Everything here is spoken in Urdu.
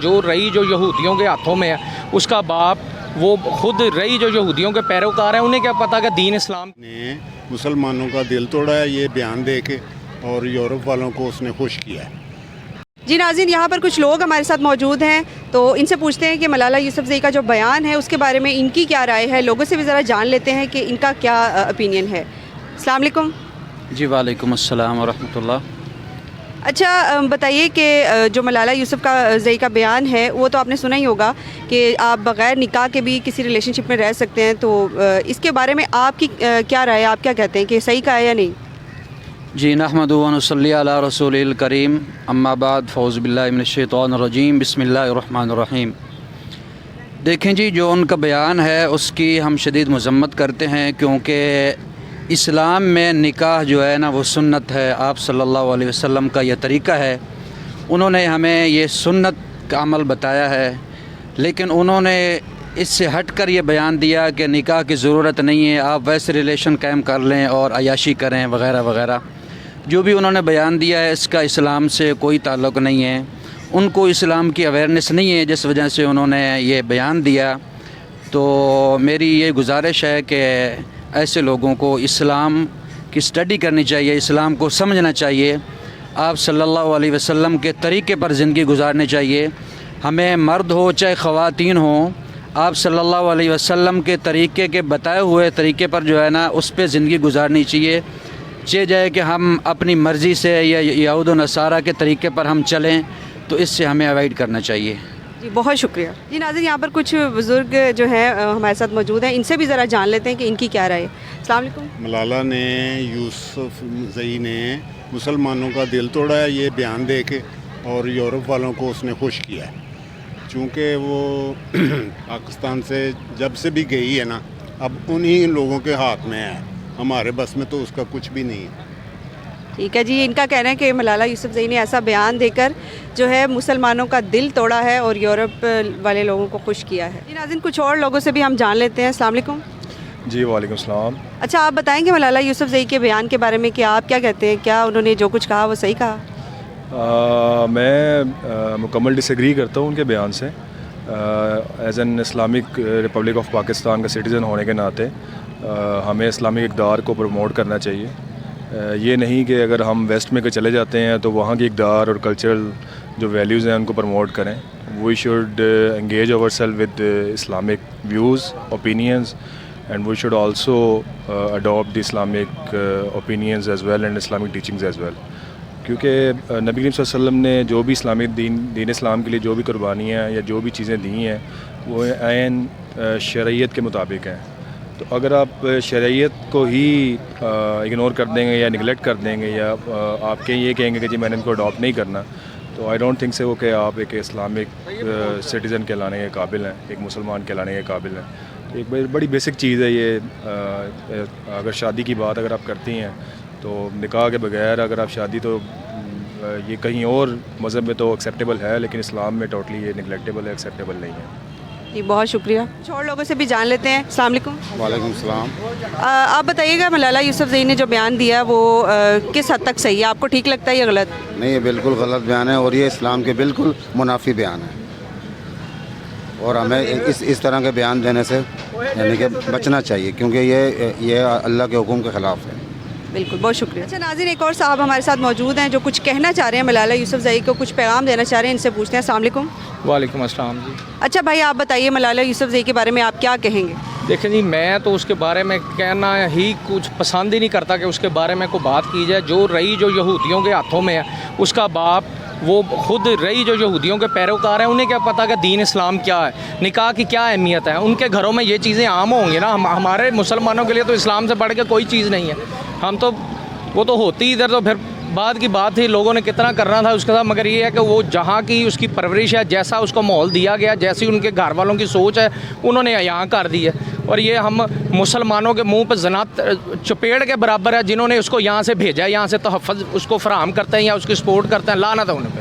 جو رئی جو یہودیوں کے ہاتھوں میں ہے اس کا باپ وہ خود رئی جو یہودیوں کے پیروکار ہیں، انہیں کیا پتہ کہ دین اسلام نے مسلمانوں کا دل توڑا ہے یہ بیان دے کے، اور یورپ والوں کو اس نے خوش کیا ہے۔ جی ناظرین، یہاں پر کچھ لوگ ہمارے ساتھ موجود ہیں، تو ان سے پوچھتے ہیں کہ ملالہ یوسفزئی کا جو بیان ہے اس کے بارے میں ان کی کیا رائے ہے۔ لوگوں سے بھی ذرا جان لیتے ہیں کہ ان کا کیا اپینین ہے۔ السلام علیکم۔ جی وعلیکم السلام ورحمۃ اللہ۔ اچھا بتائیے کہ جو ملالہ یوسفزئی کا بیان ہے وہ تو آپ نے سنا ہی ہوگا کہ آپ بغیر نکاح کے بھی کسی ریلیشن شپ میں رہ سکتے ہیں، تو اس کے بارے میں آپ کی کیا رائے ہے؟ آپ کیا کہتے ہیں کہ صحیح کہا ہے یا نہیں؟ جی نحمد و نصلی علی رسول الکریم، اما بعد، فاعوذ باللہ من الشیطان الرجیم، بسم اللہ الرحمن الرحیم۔ دیکھیں جی، جو ان کا بیان ہے اس کی ہم شدید مذمت کرتے ہیں، کیونکہ اسلام میں نکاح جو ہے نا وہ سنت ہے، آپ صلی اللہ علیہ وسلم کا یہ طریقہ ہے، انہوں نے ہمیں یہ سنت کا عمل بتایا ہے، لیکن انہوں نے اس سے ہٹ کر یہ بیان دیا کہ نکاح کی ضرورت نہیں ہے، آپ ویسے ریلیشن قائم کر لیں اور عیاشی کریں وغیرہ وغیرہ۔ جو بھی انہوں نے بیان دیا ہے اس کا اسلام سے کوئی تعلق نہیں ہے، ان کو اسلام کی اویئرنیس نہیں ہے جس وجہ سے انہوں نے یہ بیان دیا۔ تو میری یہ گزارش ہے کہ ایسے لوگوں کو اسلام کی اسٹڈی کرنی چاہیے، اسلام کو سمجھنا چاہیے، آپ صلی اللہ علیہ وسلم کے طریقے پر زندگی گزارنی چاہیے۔ ہمیں مرد ہو چاہے خواتین ہوں، آپ صلی اللہ علیہ وسلم کے طریقے کے بتائے ہوئے طریقے پر جو ہے نا اس پہ زندگی گزارنی چاہیے۔ چاہے جائے کہ ہم اپنی مرضی سے یا یہود و نصارہ کے طریقے پر ہم چلیں تو اس سے ہمیں اوائڈ کرنا چاہیے۔ جی بہت شکریہ۔ جی ناظرین، یہاں پر کچھ بزرگ جو ہیں ہمارے ساتھ موجود ہیں، ان سے بھی ذرا جان لیتے ہیں کہ ان کی کیا رائے ہے۔ السلام علیکم۔ ملالہ نے یوسفزئی نے مسلمانوں کا دل توڑا ہے یہ بیان دے کے، اور یورپ والوں کو اس نے خوش کیا ہے، چونکہ وہ پاکستان سے جب سے بھی گئی ہے نا، اب انہی لوگوں کے ہاتھ میں ہے، ہمارے بس میں تو اس کا کچھ بھی نہیں ہے۔ ٹھیک ہے جی، ان کا کہنا ہے کہ ملالہ یوسفزئی نے ایسا بیان دے کر جو ہے مسلمانوں کا دل توڑا ہے اور یورپ والے لوگوں کو خوش کیا ہے۔ جی ناظرین، کچھ اور لوگوں سے بھی ہم جان لیتے ہیں۔ السلام علیکم۔ جی وعلیکم السلام۔ اچھا آپ بتائیں کہ ملالہ یوسفزئی کے بیان کے بارے میں کہ آپ کیا کہتے ہیں، کیا انہوں نے جو کچھ کہا وہ صحیح کہا؟ میں مکمل ڈس ایگری کرتا ہوں ان کے بیان سے۔ As an Islamic republic of Pakistan کا سٹیزن ہونے کے ناطے ہمیں اسلامی اقدار کو پروموٹ کرنا چاہیے۔ یہ نہیں کہ اگر ہم ویسٹ میں چلے جاتے ہیں تو وہاں کی اقدار اور کلچرل جو ویلیوز ہیں ان کو پروموٹ کریں۔ We should engage our self with Islamic views, opinions, and we should also adopt the Islamic opinions as well and Islamic teachings as well, کیونکہ نبی کریم صلی اللہ علیہ وسلم نے جو بھی اسلامی دین اسلام کے لیے جو بھی قربانیاں یا جو بھی چیزیں دی ہیں وہ عین شرعیت کے مطابق ہیں۔ تو اگر آپ شرعیت کو ہی اگنور کر دیں گے یا نگلیکٹ کر دیں گے، یا آپ یہ کہیں گے کہ جی میں نے ان کو اڈاپٹ نہیں کرنا، تو آئی ڈونٹ تھنک سے کہ آپ ایک اسلامک سٹیزن کہلانے کے قابل ہیں، ایک مسلمان کہلانے کے قابل ہیں۔ ایک بڑی بیسک چیز ہے یہ۔ اگر شادی کی بات اگر آپ کرتی ہیں تو نکاح کے بغیر اگر آپ شادی، تو یہ کہیں اور مذہب میں تو ایکسیپٹیبل ہے، لیکن اسلام میں ٹوٹلی یہ نگلیکٹیبل ہے، ایکسیپٹیبل نہیں ہے۔ جی بہت شکریہ۔ کچھ اور لوگوں سے بھی جان لیتے ہیں۔ السلام علیکم۔ وعلیکم السلام۔ آپ بتائیے گا ملالہ یوسفزئی نے جو بیان دیا وہ کس حد تک صحیح ہے؟ آپ کو ٹھیک لگتا ہے یا غلط؟ نہیں، یہ بالکل غلط بیان ہے اور یہ اسلام کے بالکل منافی بیان ہے، اور ہمیں اس طرح کے بیان دینے سے یعنی کہ بچنا چاہیے، کیونکہ یہ اللہ کے حکم کے خلاف ہے۔ بالکل، بہت شکریہ۔ اچھا ناظرین، ایک اور صاحب ہمارے ساتھ موجود ہیں جو کچھ کہنا چاہ رہے ہیں، ملالہ یوسفزئی کو کچھ پیغام دینا چاہ رہے ہیں، ان سے پوچھتے ہیں۔ السلام علیکم۔ وعلیکم السلام جی۔ اچھا بھائی، آپ بتائیے ملالہ یوسفزئی کے بارے میں آپ کیا کہیں گے؟ دیکھیں جی، میں تو اس کے بارے میں کہنا ہی کچھ پسند ہی نہیں کرتا کہ اس کے بارے میں کوئی بات کی جائے۔ جو رئی جو یہودیوں کے ہاتھوں میں ہے اس کا باپ وہ خود رئی جو یہودیوں کے پیروکار ہیں، انہیں کیا پتہ کہ دین اسلام کیا ہے، نکاح کی کیا اہمیت ہے۔ ان کے گھروں میں یہ چیزیں عام ہوں گی نا، ہمارے مسلمانوں کے لیے تو اسلام سے بڑھ کے کوئی چیز نہیں ہے۔ ہم تو وہ تو ہوتی ادھر، تو پھر بعد کی بات تھی، لوگوں نے کتنا کرنا تھا اس کے ساتھ، مگر یہ ہے کہ وہ جہاں کی اس کی پرورش ہے، جیسا اس کو ماحول دیا گیا، جیسی ان کے گھر والوں کی سوچ ہے، انہوں نے یہاں کر دی ہے۔ اور یہ ہم مسلمانوں کے منہ پہ زنا چپیڑ کے برابر ہے، جنہوں نے اس کو یہاں سے بھیجا ہے، یہاں سے تحفظ اس کو فراہم کرتے ہیں یا اس کی سپورٹ کرتے ہیں، لعنت ہے ان پہ۔